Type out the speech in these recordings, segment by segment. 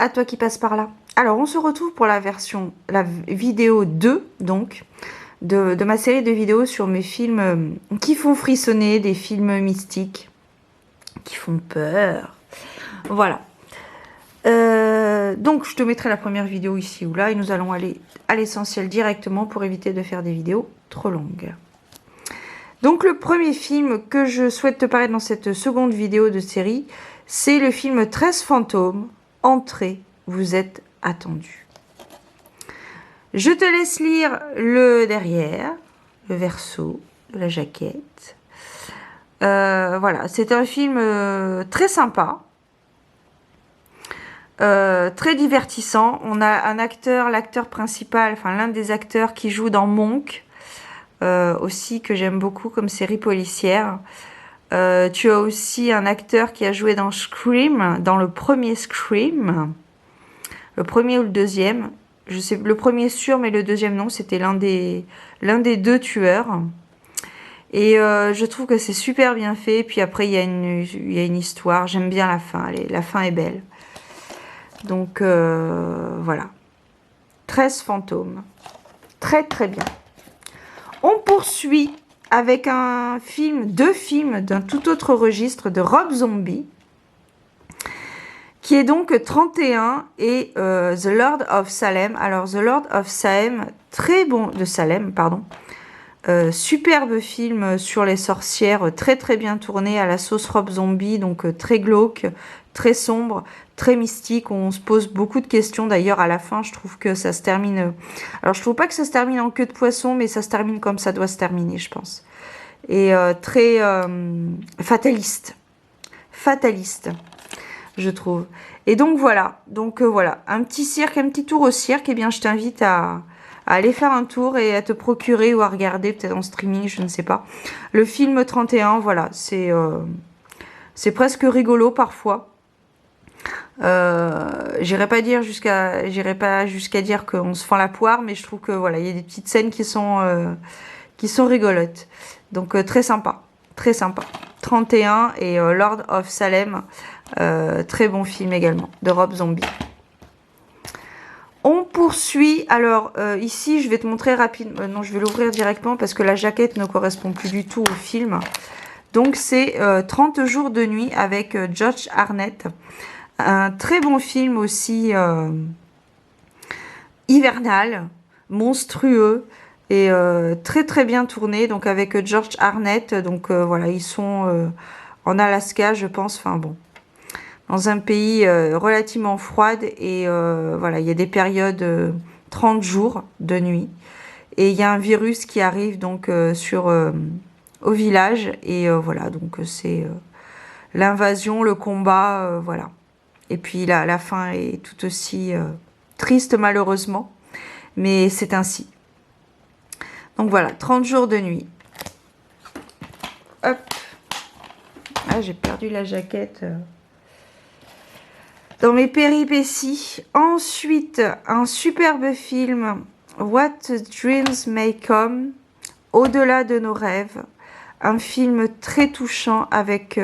à toi qui passe par là. Alors, on se retrouve pour la vidéo 2, donc, de ma série de vidéos sur mes films qui font frissonner, des films mystiques, qui font peur. Voilà. Donc, je te mettrai la première vidéo ici ou là, et nous allons aller à l'essentiel directement pour éviter de faire des vidéos trop longues. Donc, le premier film que je souhaite te parler dans cette seconde vidéo de série, c'est le film 13 fantômes. Entrez, vous êtes attendus. Je te laisse lire le derrière, le verso de la jaquette. Voilà, c'est un film très sympa, très divertissant. On a un acteur, l'acteur principal, enfin l'un des acteurs qui joue dans Monk, aussi que j'aime beaucoup comme série policière. Tu as aussi un acteur qui a joué dans Scream, dans le premier Scream, le premier ou le deuxième. Je sais le premier sûr, mais le deuxième non. C'était l'un des deux tueurs. Et je trouve que c'est super bien fait. Puis après, il y a une histoire. J'aime bien la fin. Allez, la fin est belle. Donc voilà. 13 fantômes. Très très bien. On poursuit avec deux films d'un tout autre registre de Rob Zombie, qui est donc 31 et The Lord of Salem. Alors, The Lord of Salem, superbe film sur les sorcières, très très bien tourné à la sauce Rob Zombie, donc très glauque, très sombre, très mystique. On se pose beaucoup de questions. D'ailleurs, à la fin, je trouve que ça se termine... Alors, je trouve pas que ça se termine en queue de poisson, mais ça se termine comme ça doit se terminer, je pense. Et très fataliste, je trouve. Et donc voilà, voilà, un petit cirque, un petit tour au cirque. Eh bien, je t'invite à aller faire un tour et à te procurer ou à regarder peut-être en streaming, je ne sais pas. Le film 31, voilà, c'est presque rigolo parfois. J'irai pas jusqu'à dire qu'on se fend la poire, mais je trouve que voilà, il y a des petites scènes qui sont rigolotes. Donc très sympa, très sympa. 31 et Lord of Salem, très bon film également, de Rob Zombie. On poursuit, alors ici je vais te montrer rapidement, non je vais l'ouvrir directement parce que la jaquette ne correspond plus du tout au film. Donc c'est 30 jours de nuit avec Josh Hartnett. Un très bon film aussi hivernal, monstrueux et très très bien tourné, donc avec Josh Hartnett. Donc voilà, ils sont en Alaska, je pense, enfin bon, dans un pays relativement froid, et voilà, il y a des périodes 30 jours de nuit, et il y a un virus qui arrive donc au village, et voilà, donc c'est l'invasion, le combat, voilà. Et puis la fin est tout aussi triste malheureusement, mais c'est ainsi. Donc voilà, 30 jours de nuit. Hop. Ah, j'ai perdu la jaquette dans mes péripéties. Ensuite, un superbe film, What Dreams May Come, Au-delà de nos rêves. Un film très touchant avec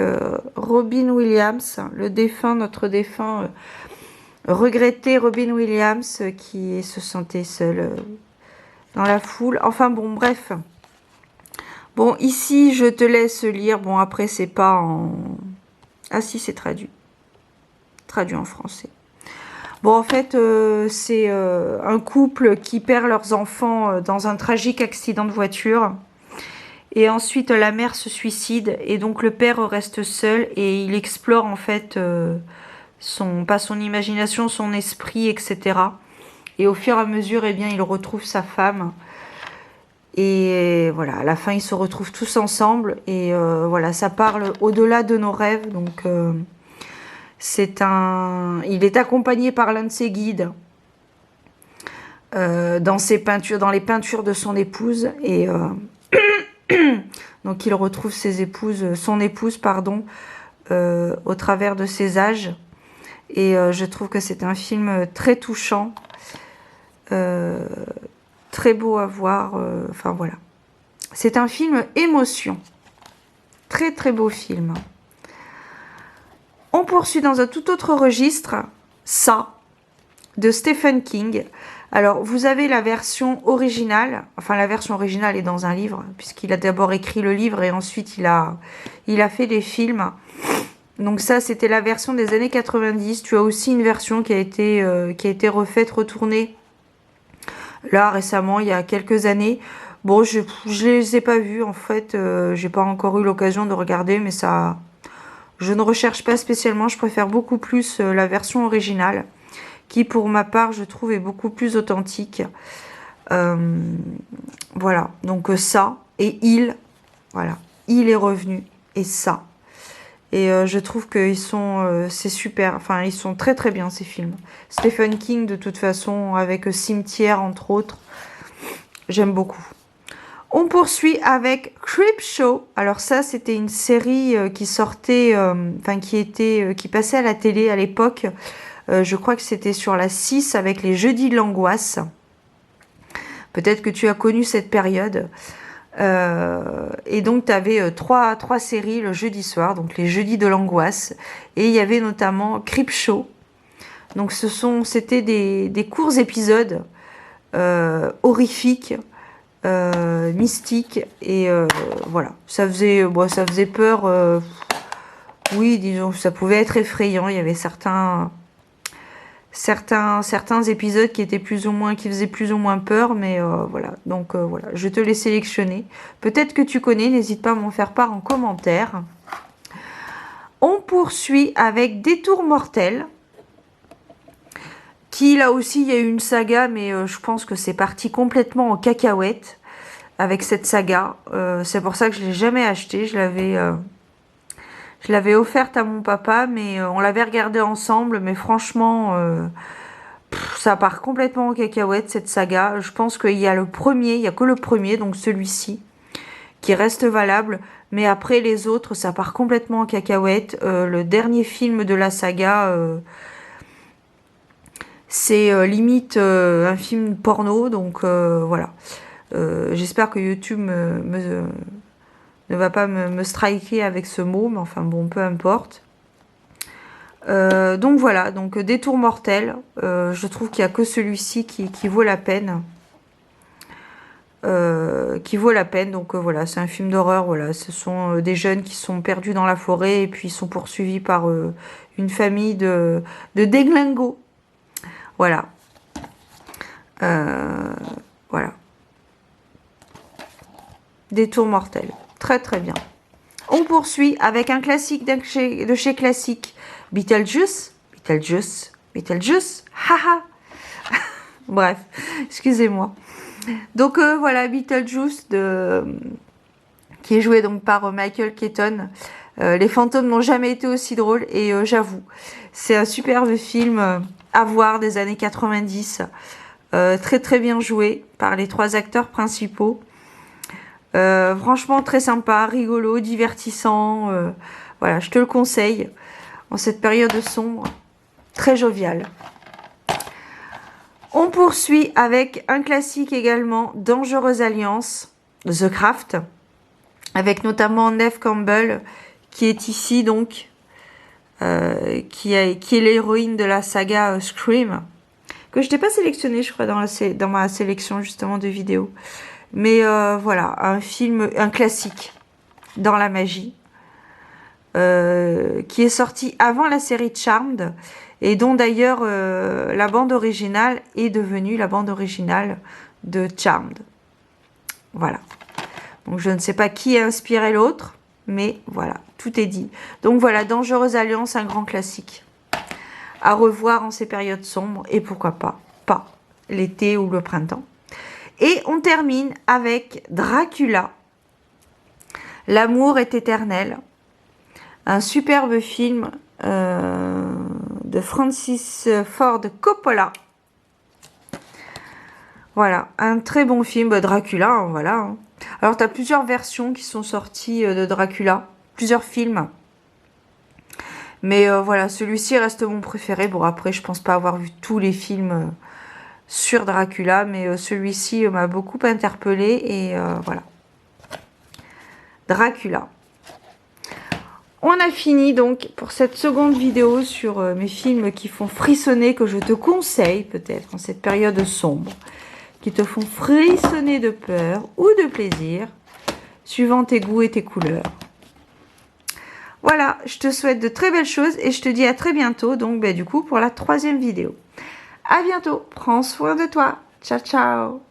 Robin Williams, notre défunt regretté Robin Williams, qui se sentait seul dans la foule. Enfin bon, bref. Bon, ici, je te laisse lire. Bon, après, c'est pas en... Ah si, c'est traduit. Traduit en français. Bon, en fait, c'est un couple qui perd leurs enfants dans un tragique accident de voiture. Et ensuite, la mère se suicide. Et donc, le père reste seul. Et il explore, en fait, pas son imagination, son esprit, etc. Et au fur et à mesure, eh bien, il retrouve sa femme. Et voilà, à la fin, ils se retrouvent tous ensemble. Et voilà, ça parle au-delà de nos rêves. Donc, il est accompagné par l'un de ses guides dans les peintures de son épouse. Et donc, il retrouve son épouse, au travers de ses âges. Et je trouve que c'est un film très touchant. Très beau à voir, enfin voilà. C'est un film émotion. Très très beau film. On poursuit dans un tout autre registre. Ça, de Stephen King. Alors, vous avez la version originale. Enfin, la version originale est dans un livre, puisqu'il a d'abord écrit le livre et ensuite il a fait des films. Donc ça, c'était la version des années 90. Tu as aussi une version qui a été refaite, retournée, là, récemment, il y a quelques années. Bon, je les ai pas vus, en fait. J'ai pas encore eu l'occasion de regarder, mais ça... Je ne recherche pas spécialement. Je préfère beaucoup plus la version originale, qui, pour ma part, je trouve, est beaucoup plus authentique. Voilà. Donc ça, et il... Voilà. Il est revenu, et ça... Et je trouve que c'est super. Enfin, ils sont très très bien ces films. Stephen King, de toute façon, avec Cimetière entre autres, j'aime beaucoup. On poursuit avec Creepshow. Alors ça, c'était une série qui sortait, qui passait à la télé à l'époque. Je crois que c'était sur la 6 avec les Jeudis de l'angoisse. Peut-être que tu as connu cette période. Et donc tu avais trois séries le jeudi soir, donc les Jeudis de l'angoisse, et il y avait notamment Creepshow. Donc c'était des courts épisodes horrifiques, mystiques, et voilà, ça faisait peur. Oui, disons, ça pouvait être effrayant. Il y avait certains épisodes qui faisaient plus ou moins peur, mais voilà. Donc voilà, je te les sélectionner. Peut-être que tu connais, n'hésite pas à m'en faire part en commentaire. On poursuit avec Détour mortel, qui là aussi il y a eu une saga, mais je pense que c'est parti complètement en cacahuète avec cette saga. C'est pour ça que je l'ai jamais acheté. Je l'avais offerte à mon papa, mais on l'avait regardée ensemble, mais franchement, ça part complètement en cacahuète, cette saga. Je pense qu'il y a il y a que le premier, donc celui-ci, qui reste valable, mais après les autres, ça part complètement en cacahuète. Le dernier film de la saga, c'est limite un film porno, donc voilà. J'espère que YouTube ne va pas me striker avec ce mot, mais enfin bon, peu importe. Donc voilà, donc Détour mortel, je trouve qu'il n'y a que celui-ci qui vaut la peine. Donc voilà, c'est un film d'horreur. Voilà, ce sont des jeunes qui sont perdus dans la forêt et puis ils sont poursuivis par une famille de déglingos. Voilà. Voilà. Détour mortel. Très très bien. On poursuit avec un classique de chez Classique. Beetlejuice. Haha. Bref, excusez-moi. Donc voilà, Beetlejuice, qui est joué donc par Michael Keaton. Les fantômes n'ont jamais été aussi drôles, et j'avoue, c'est un superbe film à voir des années 90. Très très bien joué par les trois acteurs principaux. Franchement très sympa, rigolo, divertissant. Voilà, je te le conseille en cette période sombre, très jovial. On poursuit avec un classique également, Dangereuse Alliance, The Craft, avec notamment Neve Campbell, qui est ici donc, qui est l'héroïne de la saga Scream, que je n'ai pas sélectionné, je crois, dans ma sélection justement de vidéos. Mais voilà, un classique dans la magie, qui est sorti avant la série Charmed, et dont d'ailleurs la bande originale est devenue la bande originale de Charmed. Voilà. Donc je ne sais pas qui a inspiré l'autre, mais voilà, tout est dit. Donc voilà, Dangereuse Alliance, un grand classique à revoir en ces périodes sombres, et pourquoi pas l'été ou le printemps. Et on termine avec Dracula. L'amour est éternel. Un superbe film de Francis Ford Coppola. Voilà, un très bon film, Dracula, hein, voilà. Hein. Alors, tu as plusieurs versions qui sont sorties de Dracula, plusieurs films. Mais voilà, celui-ci reste mon préféré. Bon, après, je pense pas avoir vu tous les films sur Dracula, mais celui-ci m'a beaucoup interpellée, et voilà. Dracula. On a fini donc pour cette seconde vidéo sur mes films qui font frissonner, que je te conseille peut-être en cette période sombre, qui te font frissonner de peur ou de plaisir, suivant tes goûts et tes couleurs. Voilà, je te souhaite de très belles choses et je te dis à très bientôt, donc du coup pour la 3e vidéo. À bientôt, prends soin de toi, ciao ciao.